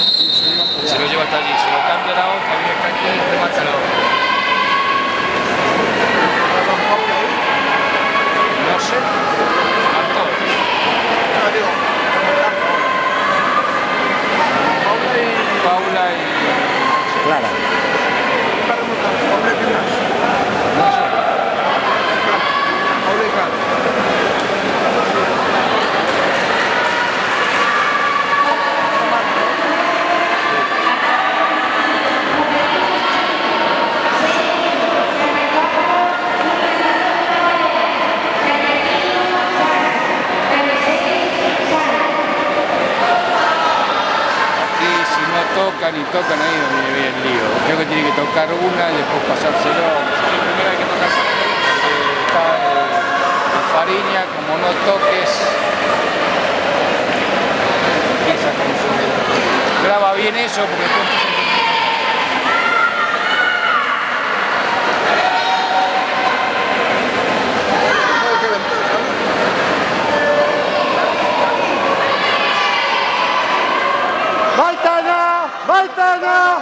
Se lo lleva hasta allí, se lo cambia la otra, viene hasta aquí y remata la otra. No sé, Antón. Paula y Clara. no sé. Tocan y tocan ahí donde viene el lío. Creo que tiene que tocar una y después pasárselo. Primero hay que tocar porque está el Fariña, como no toques, empieza con su... Graba bien eso porque después ¡Maitana! ¡Maitana!